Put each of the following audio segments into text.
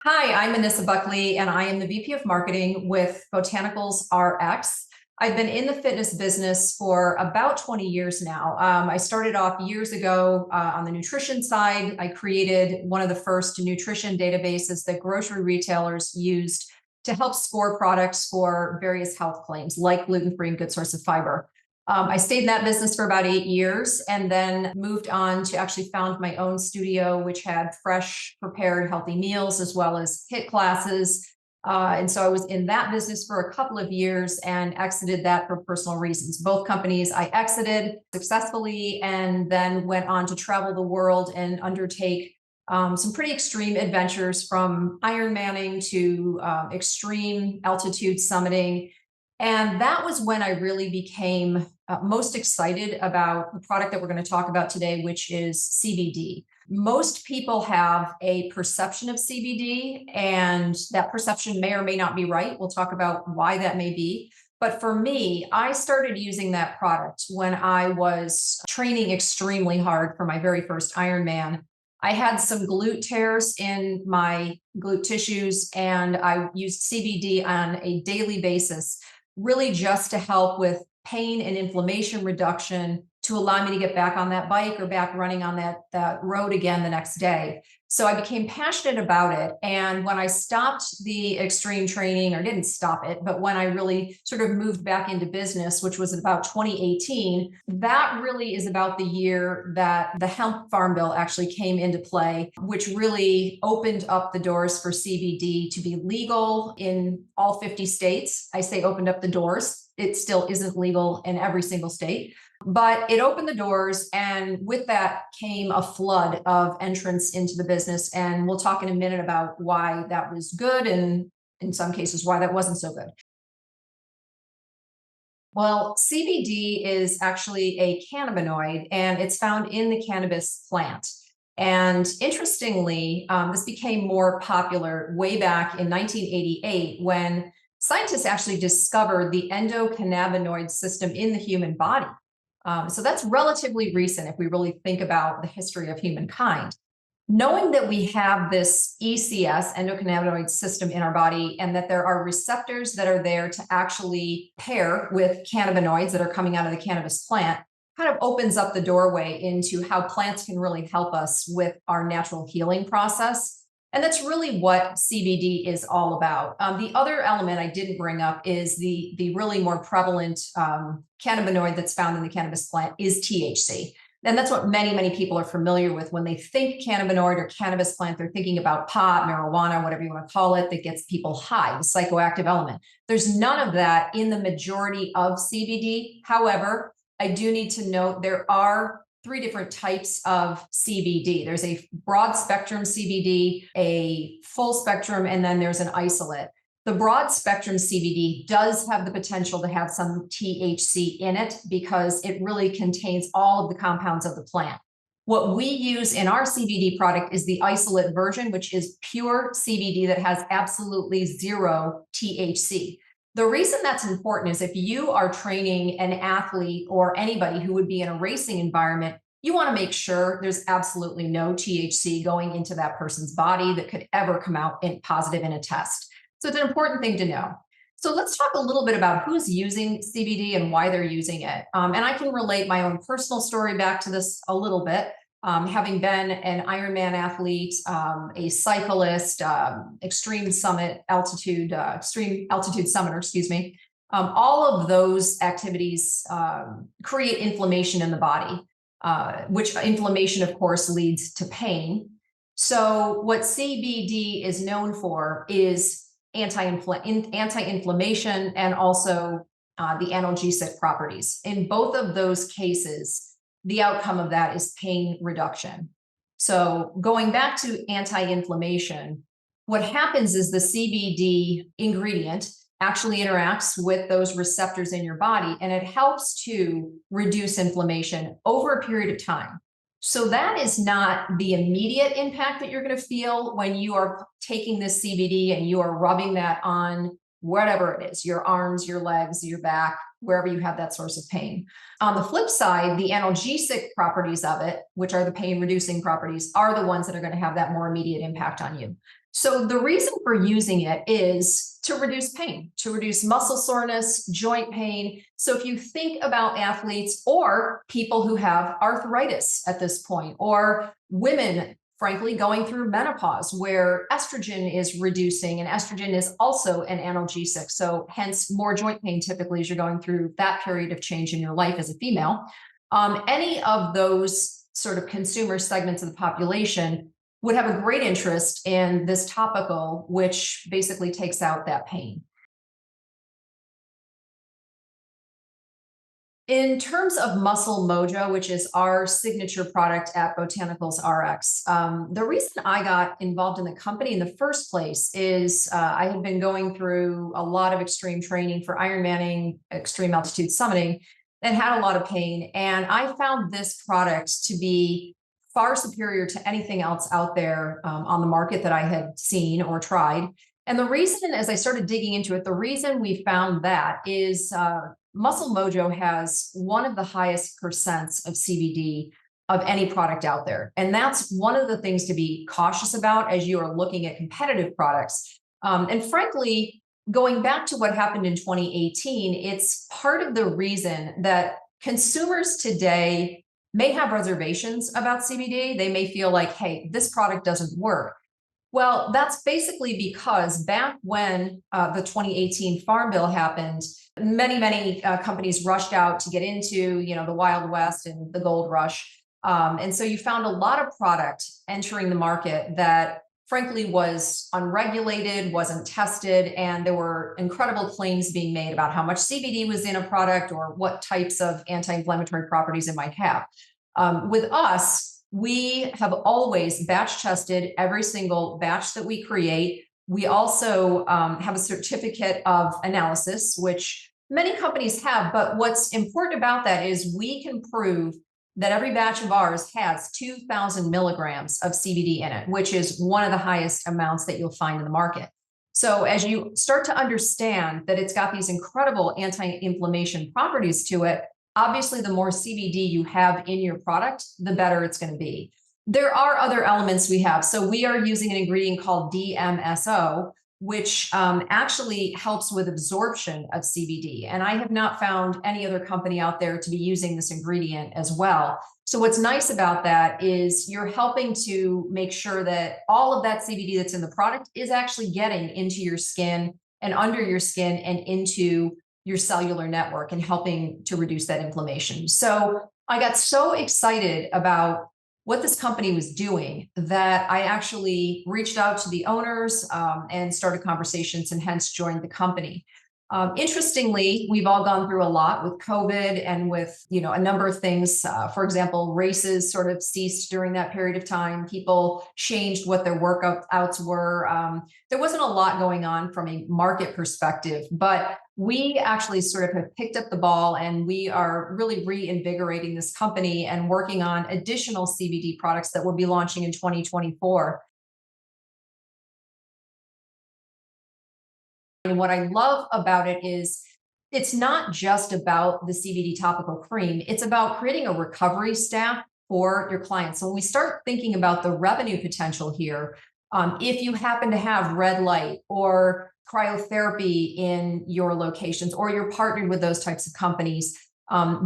Hi, I'm Anissa Buckley, and I am the VP of Marketing with Botanicals RX. I've been in the fitness business for about 20 years now. I started off years ago on the nutrition side. I created one of the first nutrition databases that grocery retailers used to help score products for various health claims, like gluten-free and good source of fiber. I stayed in that business for about 8 years and then moved on to actually found my own studio, which had fresh, prepared, healthy meals as well as HIIT classes. And so I was in that business for a couple of years and exited that for personal reasons. Both companies I exited successfully and then went on to travel the world and undertake some pretty extreme adventures from Ironmanning to extreme altitude summiting. And that was when I really became most excited about the product that we're going to talk about today, which is CBD. Most people have a perception of CBD, and that perception may or may not be right. We'll talk about why that may be. But for me, I started using that product when I was training extremely hard for my very first Ironman. I had some glute tears in my glute tissues, and I used CBD on a daily basis, really just to help with pain and inflammation reduction to allow me to get back on that bike or back running on that road again the next day. So I became passionate about it. And when I stopped the extreme training, or didn't stop it, but when I really sort of moved back into business, which was about 2018, that really is about the year that the hemp farm bill actually came into play, which really opened up the doors for CBD to be legal in all 50 states. I say opened up the doors. It still isn't legal in every single state, but it opened the doors. And with that came a flood of entrants into the business. And we'll talk in a minute about why that was good and in some cases why that wasn't so good. Well, CBD is actually a cannabinoid and it's found in the cannabis plant. And interestingly, this became more popular way back in 1988 when scientists actually discovered the endocannabinoid system in the human body. So that's relatively recent if we really think about the history of humankind. Knowing that we have this ECS, endocannabinoid system in our body, and that there are receptors that are there to actually pair with cannabinoids that are coming out of the cannabis plant, kind of opens up the doorway into how plants can really help us with our natural healing process. And that's really what CBD is all about. The other element I didn't bring up is the really more prevalent cannabinoid that's found in the cannabis plant is THC. And that's what many, many people are familiar with. When they think cannabinoid or cannabis plant, they're thinking about pot, marijuana, whatever you want to call it, that gets people high, the psychoactive element. There's none of that in the majority of CBD. However, I do need to note there are three different types of CBD. There's a broad spectrum CBD, a full spectrum, and then there's an isolate. The broad spectrum CBD does have the potential to have some THC in it because it really contains all of the compounds of the plant. What we use in our CBD product is the isolate version, which is pure CBD that has absolutely zero THC. The reason that's important is if you are training an athlete or anybody who would be in a racing environment, you want to make sure there's absolutely no THC going into that person's body that could ever come out positive in a test. So it's an important thing to know. So let's talk a little bit about who's using CBD and why they're using it. And I can relate my own personal story back to this a little bit. Having been an Ironman athlete, a cyclist, extreme altitude summiter, excuse me. All of those activities create inflammation in the body, which inflammation, of course, leads to pain. So what CBD is known for is anti-inflammation and also the analgesic properties. In both of those cases, the outcome of that is pain reduction. So going back to anti-inflammation, what happens is the CBD ingredient actually interacts with those receptors in your body, and it helps to reduce inflammation over a period of time. So that is not the immediate impact that you're going to feel when you are taking this CBD and you are rubbing that on whatever it is, your arms, your legs, your back, wherever you have that source of pain. On the flip side, the analgesic properties of it, which are the pain reducing properties, are the ones that are going to have that more immediate impact on you. So the reason for using it is to reduce pain, to reduce muscle soreness, joint pain. So if you think about athletes or people who have arthritis at this point, or women, frankly, going through menopause where estrogen is reducing, and estrogen is also an analgesic. So hence more joint pain typically as you're going through that period of change in your life as a female. Any of those sort of consumer segments of the population would have a great interest in this topical, which basically takes out that pain. In terms of Muscle Mojo, which is our signature product at Botanicals RX, the reason I got involved in the company in the first place is I had been going through a lot of extreme training for Ironmanning, extreme altitude summiting, and had a lot of pain. And I found this product to be far superior to anything else out there on the market that I had seen or tried. And the reason, as I started digging into it, the reason we found that is Muscle Mojo has one of the highest percents of CBD of any product out there. And that's one of the things to be cautious about as you are looking at competitive products. And frankly, going back to what happened in 2018, it's part of the reason that consumers today may have reservations about CBD. They may feel like, hey, this product doesn't work. Well, that's basically because back when the 2018 Farm Bill happened, many companies rushed out to get into, the Wild West and the gold rush. And so you found a lot of product entering the market that frankly was unregulated, wasn't tested, and there were incredible claims being made about how much CBD was in a product or what types of anti-inflammatory properties it might have. With us, we have always batch tested every single batch that we create. We also have a certificate of analysis, which many companies have. But what's important about that is we can prove that every batch of ours has 2,000 milligrams of CBD in it, which is one of the highest amounts that you'll find in the market. So as you start to understand that it's got these incredible anti-inflammation properties to it, obviously, the more CBD you have in your product, the better it's going to be. There are other elements we have. So we are using an ingredient called DMSO, which actually helps with absorption of CBD. And I have not found any other company out there to be using this ingredient as well. So what's nice about that is you're helping to make sure that all of that CBD that's in the product is actually getting into your skin and under your skin and into your cellular network and helping to reduce that inflammation. So I got so excited about what this company was doing that I actually reached out to the owners and started conversations and hence joined the company. Interestingly, we've all gone through a lot with COVID and with, a number of things. For example, races sort of ceased during that period of time. People changed what their workouts were. There wasn't a lot going on from a market perspective, but we actually sort of have picked up the ball and we are really reinvigorating this company and working on additional CBD products that we'll be launching in 2024. And what I love about it is it's not just about the CBD topical cream, it's about creating a recovery stack for your clients. So when we start thinking about the revenue potential here, if you happen to have red light or cryotherapy in your locations, or you're partnered with those types of companies,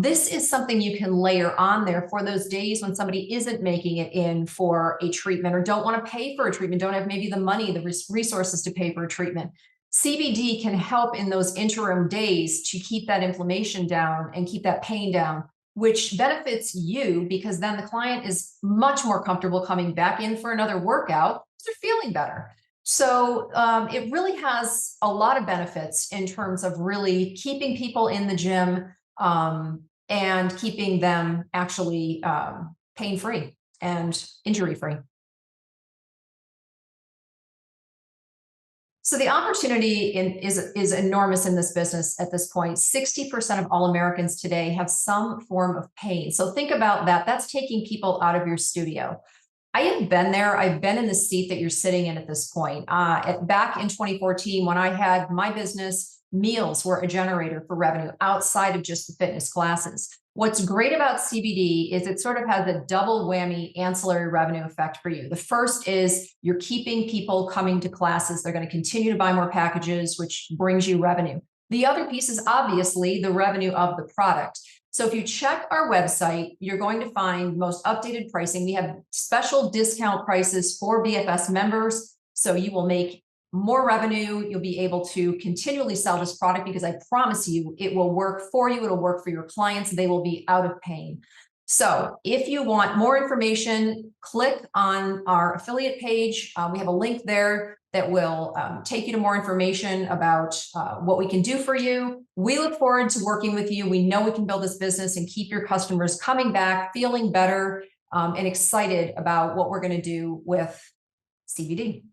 this is something you can layer on there for those days when somebody isn't making it in for a treatment or don't want to pay for a treatment, don't have maybe the money, the resources to pay for a treatment. CBD can help in those interim days to keep that inflammation down and keep that pain down, which benefits you because then the client is much more comfortable coming back in for another workout because they're feeling better. So it really has a lot of benefits in terms of really keeping people in the gym and keeping them actually pain-free and injury-free. So the opportunity is enormous in this business at this point. 60% of all Americans today have some form of pain. So think about that. That's taking people out of your studio. I have been there. I've been in the seat that you're sitting in at this point. Back in 2014, when I had my business, meals were a generator for revenue outside of just the fitness classes. What's great about CBD is it sort of has a double whammy ancillary revenue effect for you. The first is you're keeping people coming to classes. They're going to continue to buy more packages, which brings you revenue. The other piece is obviously the revenue of the product. So if you check our website, you're going to find most updated pricing. We have special discount prices for BFS members. So you will make more revenue. You'll be able to continually sell this product because I promise you it will work for you. It'll work for your clients. They will be out of pain. So if you want more information, click on our affiliate page. We have a link there that will take you to more information about what we can do for you. We look forward to working with you. We know we can build this business and keep your customers coming back, feeling better, and excited about what we're going to do with CBD.